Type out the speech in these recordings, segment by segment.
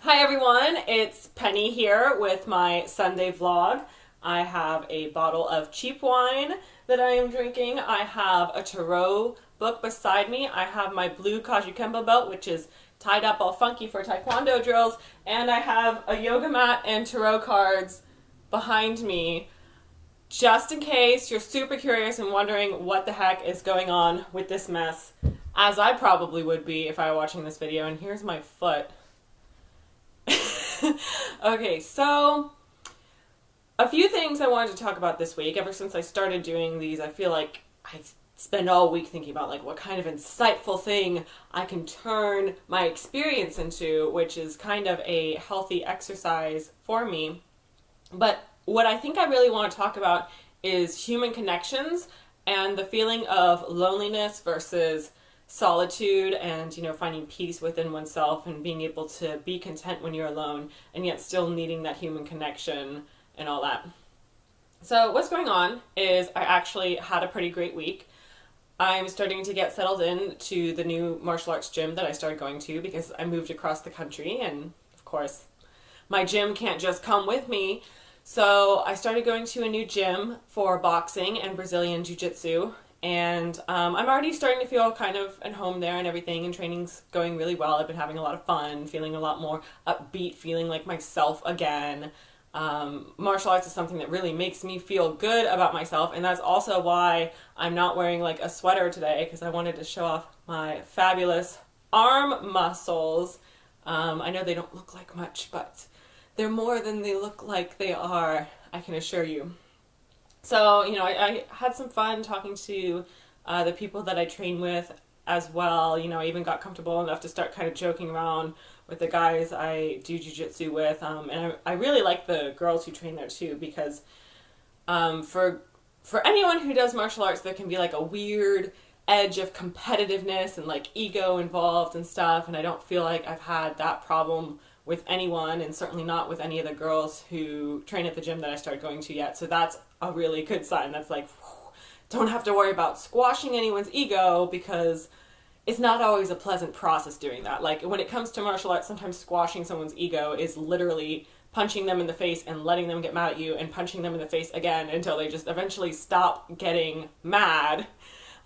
Hi everyone, it's Penny here with my Sunday vlog. I have a bottle of cheap wine that I am drinking. I have a tarot book beside me. I have my blue Kajukemba belt, which is tied up all funky for taekwondo drills. And I have a yoga mat and tarot cards behind me, just in case you're super curious and wondering what the heck is going on with this mess, as I probably would be if I were watching this video. And here's my foot. Okay, so a few things I wanted to talk about this week. Ever since I started doing these, I feel like I spend all week thinking about like what kind of insightful thing I can turn my experience into, which is kind of a healthy exercise for me. But what I think I really want to talk about is human connections and the feeling of loneliness versus solitude, and finding peace within oneself and being able to be content when you're alone and yet still needing that human connection and all that. So what's going on is I actually had a pretty great week. I'm starting to get settled in to the new martial arts gym that I started going to because I moved across the country, and of course my gym can't just come with me. So I started going to a new gym for boxing and Brazilian jiu-jitsu. And I'm already starting to feel kind of at home there and everything, and training's going really well. I've been having a lot of fun, feeling a lot more upbeat, feeling like myself again. Martial arts is something that really makes me feel good about myself, and that's also why I'm not wearing like a sweater today, because I wanted to show off my fabulous arm muscles. I know they don't look like much, but they're more than they look like they are, I can assure you. So, I had some fun talking to the people that I train with as well. I even got comfortable enough to start kind of joking around with the guys I do jiu-jitsu with. And I really like the girls who train there too, because for anyone who does martial arts, there can be like a weird edge of competitiveness and like ego involved and stuff. And I don't feel like I've had that problem with anyone, and certainly not with any of the girls who train at the gym that I started going to yet. So that's a really good sign. That's like, don't have to worry about squashing anyone's ego, because it's not always a pleasant process doing that. Like when it comes to martial arts, sometimes squashing someone's ego is literally punching them in the face and letting them get mad at you and punching them in the face again until they just eventually stop getting mad.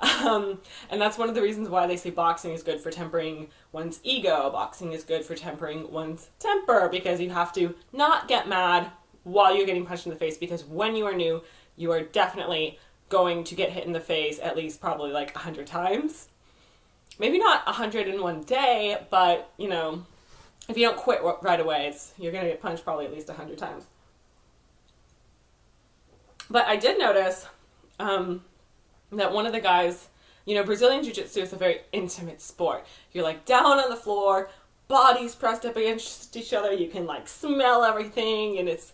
And that's one of the reasons why they say boxing is good for tempering one's ego. Boxing is good for tempering one's temper, because you have to not get mad while you're getting punched in the face, because when you are new, you are definitely going to get hit in the face at least probably like 100 times. Maybe not 100 in one day, but if you don't quit right away, you're going to get punched probably at least 100 times. But I did notice that one of the guys, Brazilian Jiu-Jitsu is a very intimate sport. You're like down on the floor, bodies pressed up against each other. You can like smell everything, and it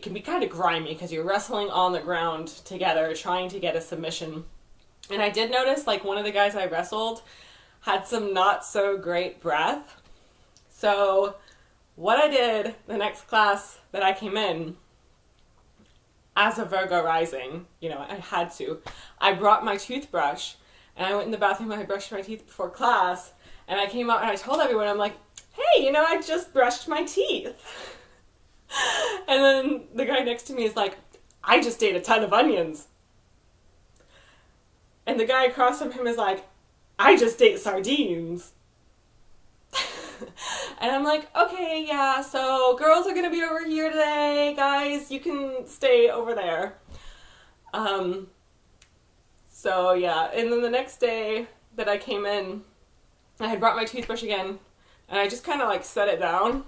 can be kind of grimy because you're wrestling on the ground together, trying to get a submission. And I did notice like one of the guys I wrestled had some not so great breath. So what I did the next class that I came in, as a Virgo rising, I had to. I brought my toothbrush, and I went in the bathroom and I brushed my teeth before class, and I came out and I told everyone, I'm like, hey, I just brushed my teeth. And then the guy next to me is like, I just ate a ton of onions. And the guy across from him is like, I just ate sardines. And I'm like, okay, yeah, so girls are going to be over here today. Guys, you can stay over there. So, yeah. And then the next day that I came in, I had brought my toothbrush again. And I just kind of like set it down,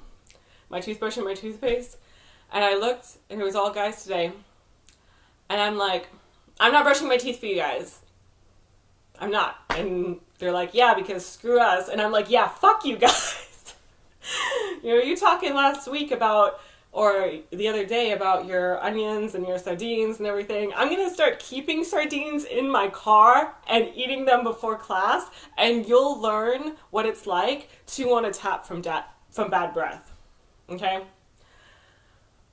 my toothbrush and my toothpaste. And I looked, and it was all guys today. And I'm like, I'm not brushing my teeth for you guys. I'm not. And they're like, yeah, because screw us. And I'm like, yeah, fuck you guys. You talking last week about, or the other day about your onions and your sardines and everything. I'm going to start keeping sardines in my car and eating them before class, and you'll learn what it's like to want to tap from bad breath. Okay?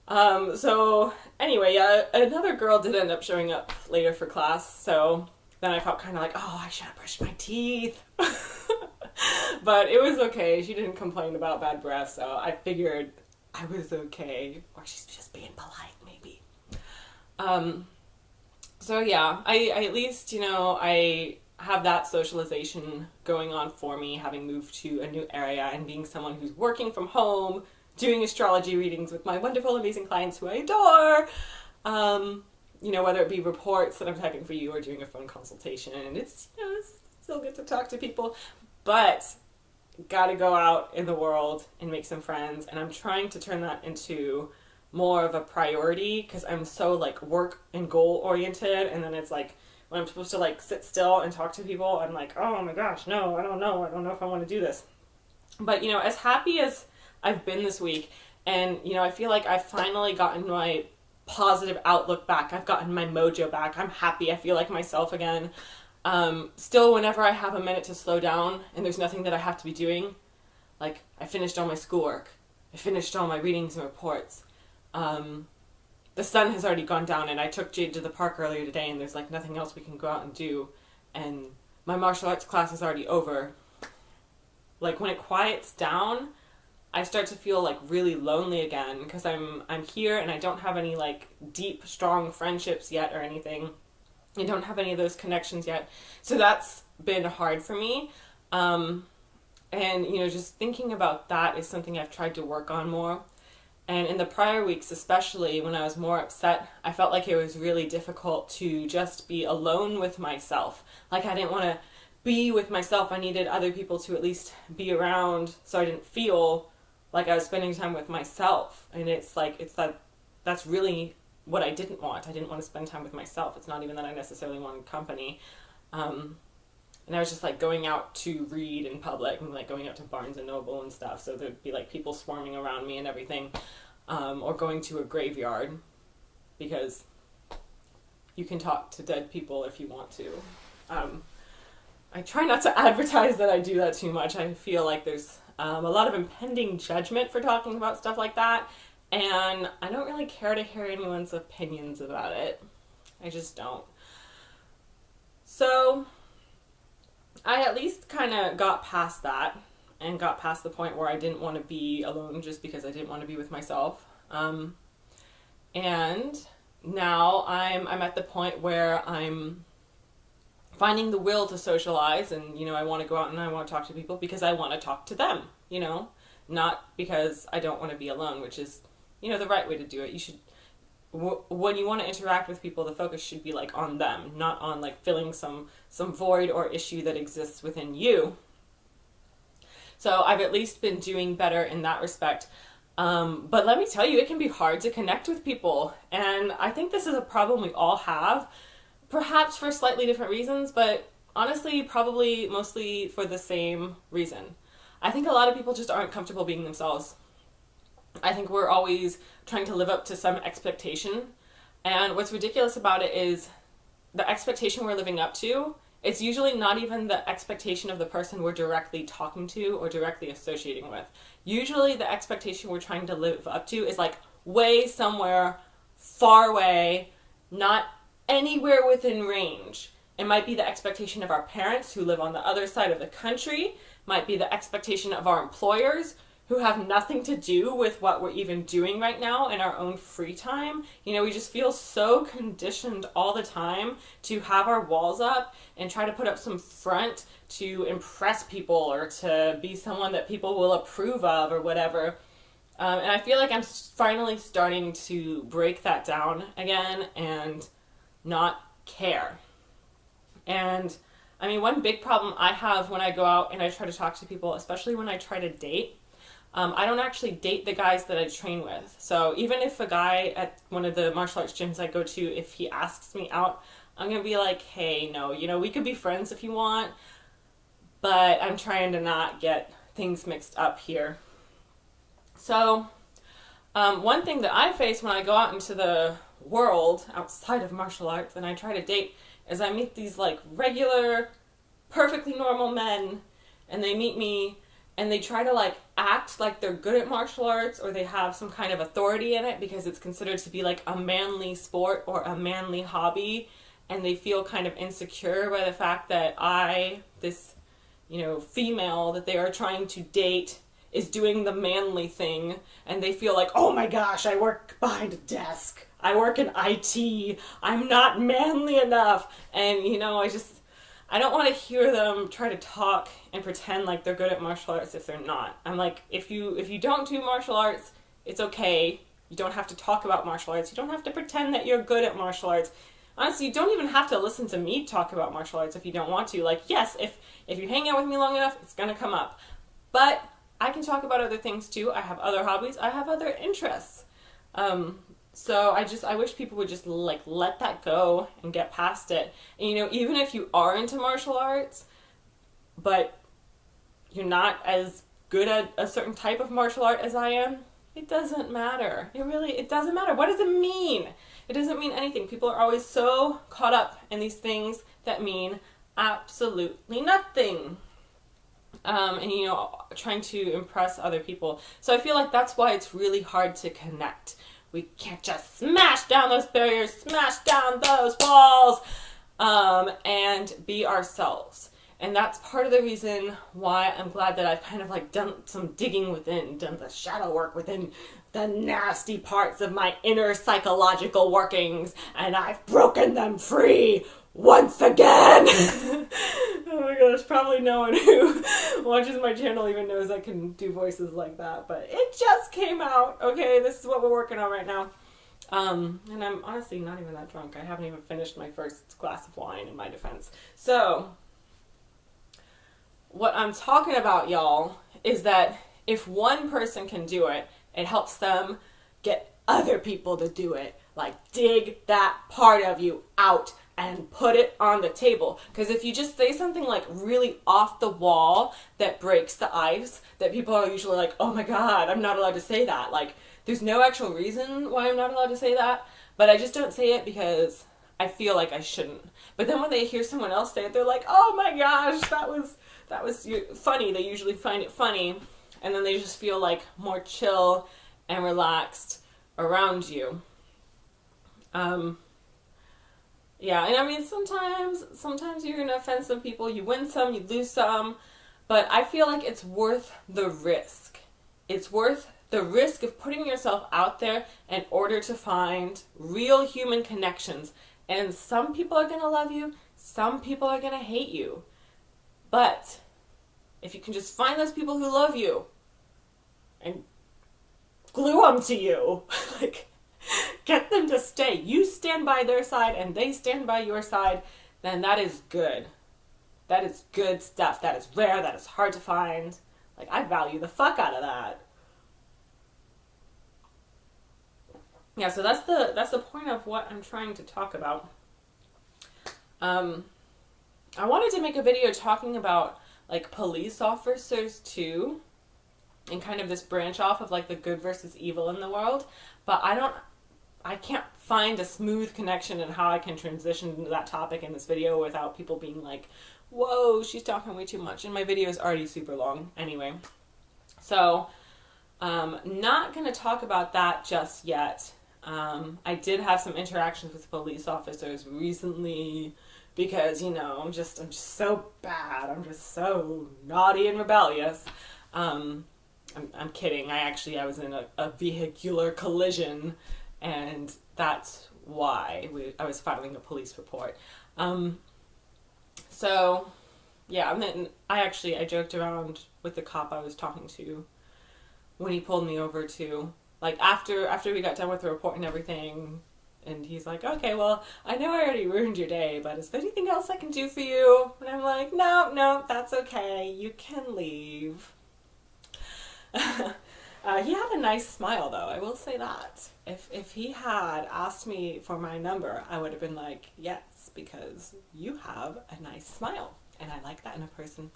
So anyway, yeah, another girl did end up showing up later for class, so then I felt kind of like, oh, I should have brushed my teeth. But it was okay. She didn't complain about bad breath, so I figured I was okay. Or she's just being polite, maybe. So yeah, I at least, I have that socialization going on for me, having moved to a new area and being someone who's working from home, doing astrology readings with my wonderful, amazing clients who I adore. Whether it be reports that I'm typing for you or doing a phone consultation. And it's still good to talk to people. But gotta go out in the world and make some friends. And I'm trying to turn that into more of a priority because I'm so work and goal oriented. And then it's when I'm supposed to sit still and talk to people, I'm like, oh my gosh, no, I don't know if I want to do this. But as happy as I've been this week, and I feel like I've finally gotten my positive outlook back. I've gotten my mojo back. I'm happy. I feel like myself again. Still, whenever I have a minute to slow down and there's nothing that I have to be doing, I finished all my schoolwork. I finished all my readings and reports. The sun has already gone down, and I took Jade to the park earlier today, and there's nothing else we can go out and do. And my martial arts class is already over. When it quiets down, I start to feel really lonely again because I'm here and I don't have any deep, strong friendships yet or anything. I don't have any of those connections yet. So that's been hard for me. And just thinking about that is something I've tried to work on more. And in the prior weeks, especially when I was more upset, I felt like it was really difficult to just be alone with myself. I didn't want to be with myself. I needed other people to at least be around so I didn't feel like I was spending time with myself. And that's really what I didn't want. I didn't want to spend time with myself. It's not even that I necessarily wanted company. And I was just going out to read in public and going out to Barnes and Noble and stuff. So there'd be people swarming around me and everything. Or going to a graveyard because you can talk to dead people if you want to. I try not to advertise that I do that too much. I feel like there's a lot of impending judgment for talking about stuff like that. And I don't really care to hear anyone's opinions about it. I just don't. So I at least kind of got past that and got past the point where I didn't want to be alone just because I didn't want to be with myself. And now I'm at the point where I'm finding the will to socialize, and I want to go out and I want to talk to people because I want to talk to them, not because I don't want to be alone, which is the right way to do it. You should, when you want to interact with people, the focus should be on them, not on filling some void or issue that exists within you. So I've at least been doing better in that respect. But let me tell you, it can be hard to connect with people. And I think this is a problem we all have, perhaps for slightly different reasons, but honestly, probably mostly for the same reason. I think a lot of people just aren't comfortable being themselves. I think we're always trying to live up to some expectation. And what's ridiculous about it is the expectation we're living up to, it's usually not even the expectation of the person we're directly talking to or directly associating with. Usually the expectation we're trying to live up to is way somewhere far away, not anywhere within range. It might be the expectation of our parents who live on the other side of the country, might be the expectation of our employers who have nothing to do with what we're even doing right now in our own free time. We just feel so conditioned all the time to have our walls up and try to put up some front to impress people or to be someone that people will approve of or whatever. And I feel like I'm finally starting to break that down again and not care. And one big problem I have when I go out and I try to talk to people, especially when I try to date, I don't actually date the guys that I train with. So even if a guy at one of the martial arts gyms I go to, if he asks me out, I'm going to be like, hey, no, we could be friends if you want, but I'm trying to not get things mixed up here. So one thing that I face when I go out into the world outside of martial arts and I try to date is I meet these regular, perfectly normal men, and they meet me and they try to act like they're good at martial arts or they have some kind of authority in it because it's considered to be a manly sport or a manly hobby, and they feel kind of insecure by the fact that this female that they are trying to date is doing the manly thing, and they feel like, oh my gosh, I work behind a desk, I work in IT, I'm not manly enough. And I don't want to hear them try to talk and pretend like they're good at martial arts if they're not. I'm like, if you don't do martial arts, it's okay. You don't have to talk about martial arts. You don't have to pretend that you're good at martial arts. Honestly, you don't even have to listen to me talk about martial arts if you don't want to. Like, yes, if you hang out with me long enough, it's going to come up. But I can talk about other things too. I have other hobbies. I have other interests. So I wish people would just let that go and get past it. And even if you are into martial arts, but you're not as good at a certain type of martial art as I am, it doesn't matter. It doesn't matter. What does it mean? It doesn't mean anything. People are always so caught up in these things that mean absolutely nothing. Trying to impress other people. So I feel like that's why it's really hard to connect. We can't just smash down those barriers, smash down those walls, and be ourselves. And that's part of the reason why I'm glad that I've kind of done some digging within, done the shadow work within the nasty parts of my inner psychological workings, and I've broken them free once again. Oh my gosh, probably no one who watches my channel even knows I can do voices like that, but it just came out. Okay, this is what we're working on right now. And I'm honestly not even that drunk. I haven't even finished my first glass of wine in my defense. So, what I'm talking about, y'all, is that if one person can do it, it helps them get other people to do it. Dig that part of you out and put it on the table. Because if you just say something really off the wall that breaks the ice, that people are usually like, oh my god, I'm not allowed to say that. There's no actual reason why I'm not allowed to say that, but I just don't say it because I feel like I shouldn't. But then when they hear someone else say it, they're like, oh my gosh, that was funny. They usually find it funny, and then they just feel more chill and relaxed around you. Yeah, and I mean, sometimes you're gonna offend some people. You win some, you lose some, but I feel like it's worth the risk. It's worth the risk of putting yourself out there in order to find real human connections. And some people are gonna love you, some people are gonna hate you. But if you can just find those people who love you and glue them to you, get them to stay. You stand by their side and they stand by your side, then that is good. That is good stuff. That is rare. That is hard to find. I value the fuck out of that. Yeah, so that's the point of what I'm trying to talk about. I wanted to make a video talking about police officers too, and kind of this branch off of the good versus evil in the world, but I can't find a smooth connection in how I can transition into that topic in this video without people being like, whoa, she's talking way too much, and my video is already super long anyway. So, not going to talk about that just yet. I did have some interactions with police officers recently because, I'm just so bad. I'm just so naughty and rebellious. I'm kidding. I was in a vehicular collision, and that's why I was filing a police report. So, yeah, and then I joked around with the cop I was talking to when he pulled me over too. After we got done with the report and everything, and he's like, okay, well, I know I already ruined your day, but is there anything else I can do for you? And I'm like, no, that's okay. You can leave. He had a nice smile, though. I will say that. If he had asked me for my number, I would have been like, yes, because you have a nice smile, and I like that in a person.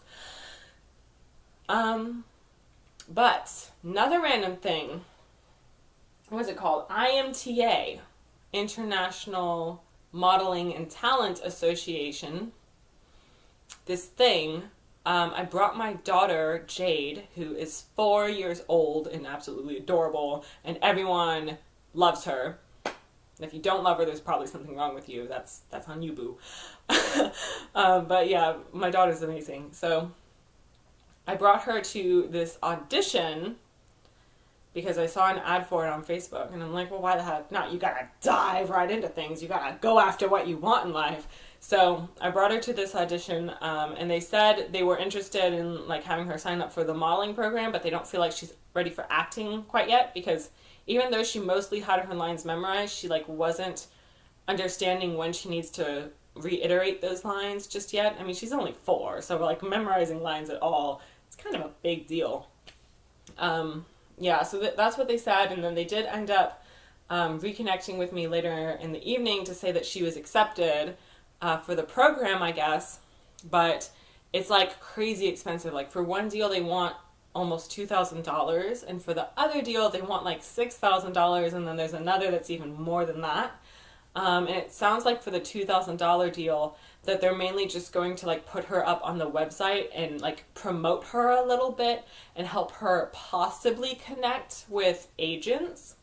But another random thing. What is it called? IMTA, International Modeling and Talent Association. This thing. I brought my daughter, Jade, who is 4 years old and absolutely adorable, and everyone loves her. And if you don't love her, there's probably something wrong with you. That's on you, boo. But yeah, my daughter's amazing. So I brought her to this audition because I saw an ad for it on Facebook, and I'm like, well, why the heck not? You gotta dive right into things. You gotta go after what you want in life. So I brought her to this audition, and they said they were interested in like having her sign up for the modeling program, but they don't feel like she's ready for acting quite yet, because even though she mostly had her lines memorized, she like wasn't understanding when she needs to reiterate those lines just yet. I mean, she's only 4, so like memorizing lines at all, it's kind of a big deal. Yeah, so that's what they said, and then they did end up reconnecting with me later in the evening to say that she was accepted for the program, I guess, but it's like crazy expensive. Like for one deal they want almost $2,000, and for the other deal they want like $6,000, and then there's another that's even more than that. And it sounds like for the $2,000 deal that they're mainly just going to like put her up on the website and like promote her a little bit and help her possibly connect with agents.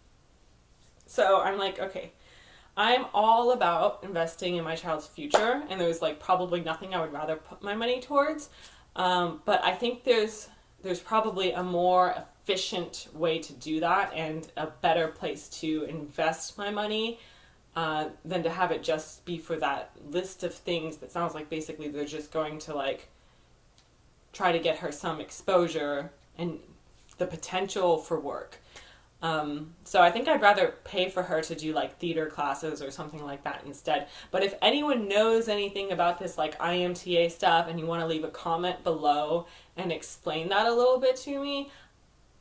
So I'm like, okay, I'm all about investing in my child's future, and there's like probably nothing I would rather put my money towards. But I think there's probably a more efficient way to do that and a better place to invest my money than to have it just be for that list of things that sounds like basically they're just going to like try to get her some exposure and the potential for work. So I think I'd rather pay for her to do like theater classes or something like that instead. But if anyone knows anything about this like IMTA stuff and you want to leave a comment below and explain that a little bit to me,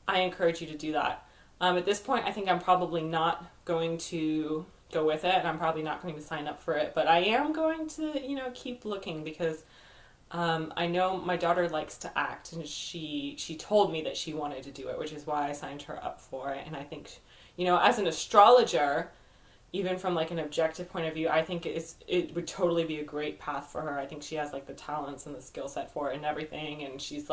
I encourage you to do that. At this point, I think I'm probably not going to go with it, and I'm probably not going to sign up for it, but I am going to, keep looking, because I know my daughter likes to act, and she told me that she wanted to do it, which is why I signed her up for it. And I think, as an astrologer, even from like an objective point of view, I think it would totally be a great path for her. I think she has like the talents and the skill set for it and everything, and she's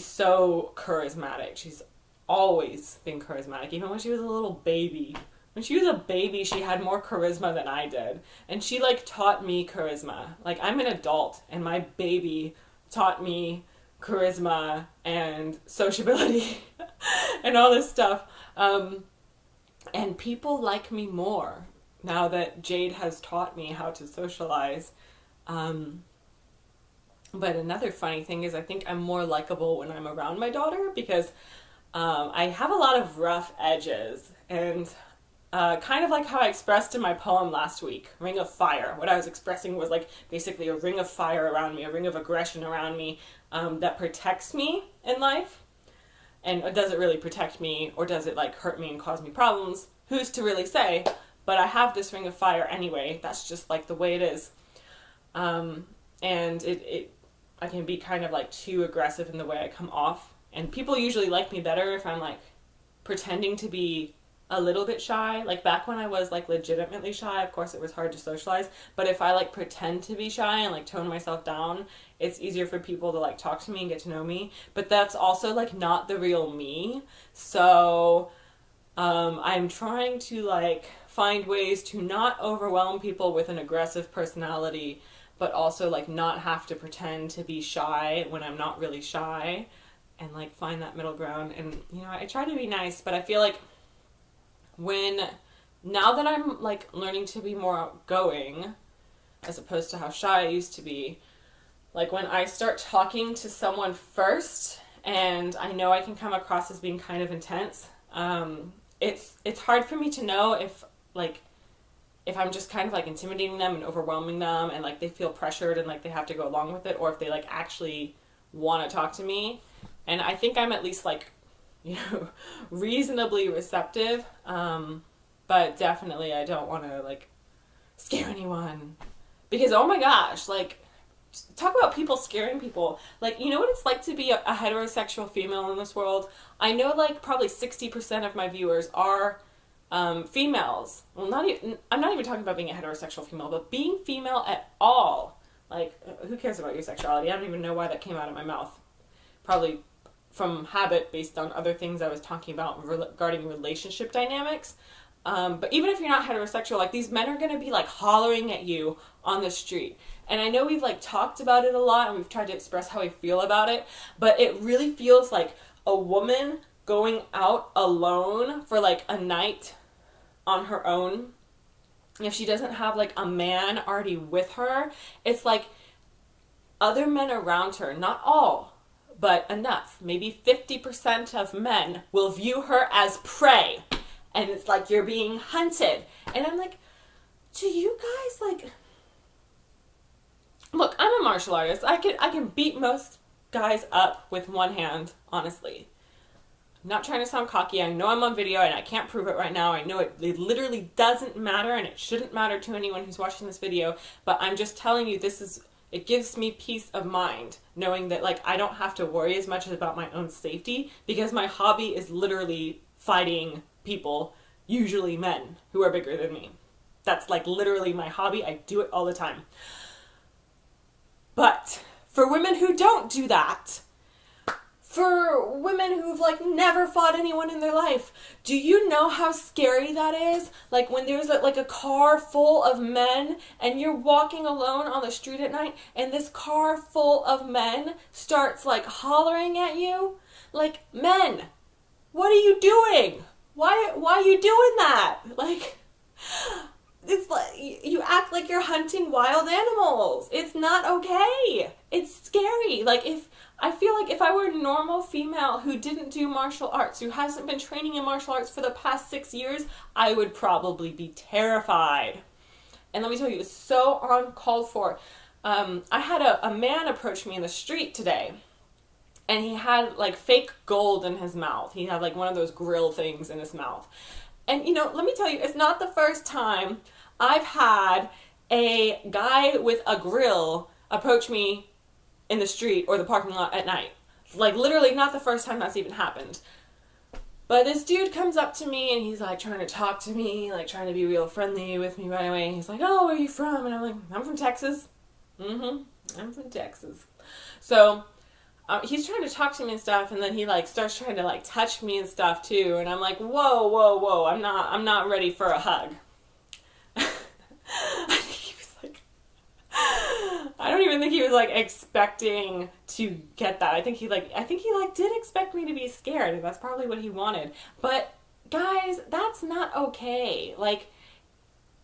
so charismatic. She's always been charismatic, even when she was a little baby. When she was a baby, she had more charisma than I did. And she, taught me charisma. I'm an adult, and my baby taught me charisma and sociability and all this stuff. And people like me more now that Jade has taught me how to socialize. But another funny thing is I think I'm more likable when I'm around my daughter, because I have a lot of rough edges. And kind of like how I expressed in my poem last week, Ring of Fire. What I was expressing was basically a ring of fire around me, a ring of aggression around me that protects me in life. And does it really protect me, or does it hurt me and cause me problems? Who's to really say? But I have this ring of fire anyway. That's just the way it is. And I can be kind of too aggressive in the way I come off. And people usually like me better if I'm pretending to be a little bit shy. Back when I was legitimately shy, of course it was hard to socialize, but if I pretend to be shy and tone myself down, it's easier for people to talk to me and get to know me. But that's also not the real me. So I'm trying to find ways to not overwhelm people with an aggressive personality, but also not have to pretend to be shy when I'm not really shy, and find that middle ground. And I try to be nice, but I feel now that I'm learning to be more outgoing as opposed to how shy I used to be, when I start talking to someone first and I know I can come across as being kind of intense, it's hard for me to know if I'm just kind of intimidating them and overwhelming them, and they feel pressured and they have to go along with it, or if they actually want to talk to me. And I think I'm at least reasonably receptive, but definitely I don't want to scare anyone, because oh my gosh, talk about people scaring people. You know what it's like to be a heterosexual female in this world? I know probably 60% of my viewers are females. Well, I'm not even talking about being a heterosexual female, but being female at all. Who cares about your sexuality? I don't even know why that came out of my mouth. Probably from habit, based on other things I was talking about regarding relationship dynamics. But even if you're not heterosexual, like these men are going to be like hollering at you on the street. And I know we've like talked about it a lot and we've tried to express how we feel about it, but it really feels like a woman going out alone for like a night on her own. If she doesn't have like a man already with her, it's like other men around her, not all, but enough. Maybe 50% of men will view her as prey. And it's like you're being hunted. And I'm like, do you guys like... Look, I'm a martial artist. I can beat most guys up with one hand, honestly. I'm not trying to sound cocky. I know I'm on video and I can't prove it right now. I know it literally doesn't matter and it shouldn't matter to anyone who's watching this video. But I'm just telling you, it gives me peace of mind knowing that like I don't have to worry as much about my own safety because my hobby is literally fighting people, usually men who are bigger than me. That's like literally my hobby. I do it all the time. But for women who don't do that, for women who've like never fought anyone in their life, do you know how scary that is? Like when there's like a car full of men and you're walking alone on the street at night and this car full of men starts like hollering at you. Like, men, what are you doing? Why are you doing that? Like, it's like you act like you're hunting wild animals. It's not okay. It's scary. Like I feel like if I were a normal female who didn't do martial arts, who hasn't been training in martial arts for the past 6 years, I would probably be terrified. And let me tell you, it's so uncalled for. I had a man approach me in the street today. And he had like fake gold in his mouth. He had like one of those grill things in his mouth. And, you know, let me tell you, it's not the first time I've had a guy with a grill approach me in the street or the parking lot at night. Like, literally not the first time that's even happened. But this dude comes up to me and he's like trying to talk to me, like trying to be real friendly with me right away. He's like, oh, where are you from? And I'm like, I'm from Texas. I'm from Texas. So... he's trying to talk to me and stuff, and then he like starts trying to like touch me and stuff too, and I'm like, whoa, I'm not ready for a hug. I think he was like, I don't even think he was like expecting to get that. I think he did expect me to be scared, and that's probably what he wanted. But guys, that's not okay. Like,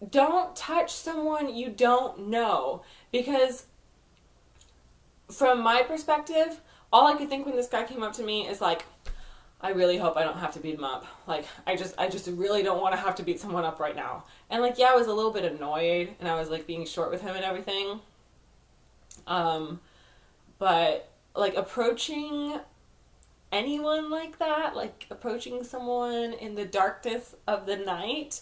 don't touch someone you don't know, because from my perspective, all I could think when this guy came up to me is like, I really hope I don't have to beat him up. Like, I just really don't want to have to beat someone up right now. And like, yeah, I was a little bit annoyed and I was like being short with him and everything. But like approaching anyone like that, like approaching someone in the darkness of the night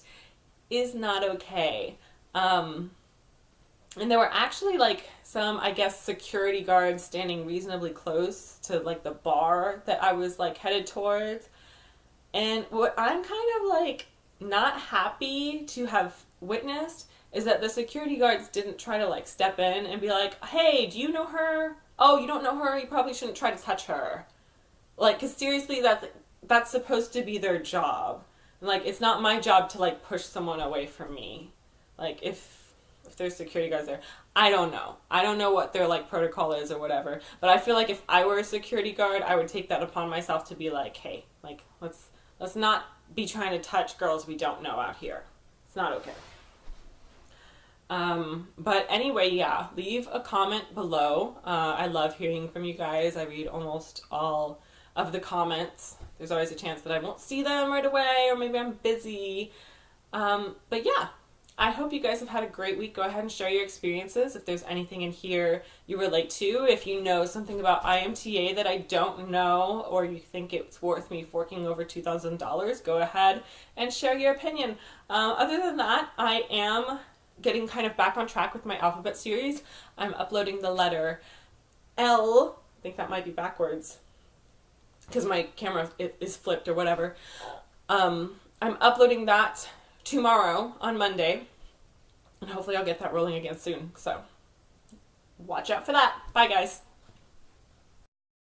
is not okay. And there were actually like some, I guess, security guards standing reasonably close to like the bar that I was like headed towards. And what I'm kind of like not happy to have witnessed is that the security guards didn't try to like step in and be like, hey, do you know her? Oh, you don't know her? You probably shouldn't try to touch her. Like, cause seriously, that's supposed to be their job. Like, it's not my job to like push someone away from me. Like, if there's security guards there, I don't know. I don't know what their like protocol is or whatever. But I feel like if I were a security guard, I would take that upon myself to be like, hey, like let's not be trying to touch girls we don't know out here. It's not okay. But anyway, yeah, leave a comment below. I love hearing from you guys. I read almost all of the comments. There's always a chance that I won't see them right away, or maybe I'm busy. But yeah, I hope you guys have had a great week. Go ahead and share your experiences. If there's anything in here you relate to, if you know something about IMTA that I don't know, or you think it's worth me forking over $2,000, go ahead and share your opinion. Other than that, I am getting kind of back on track with my alphabet series. I'm uploading the letter L. I think that might be backwards because my camera is flipped or whatever. I'm uploading that tomorrow on Monday, and hopefully I'll get that rolling again soon. So watch out for that. Bye, guys.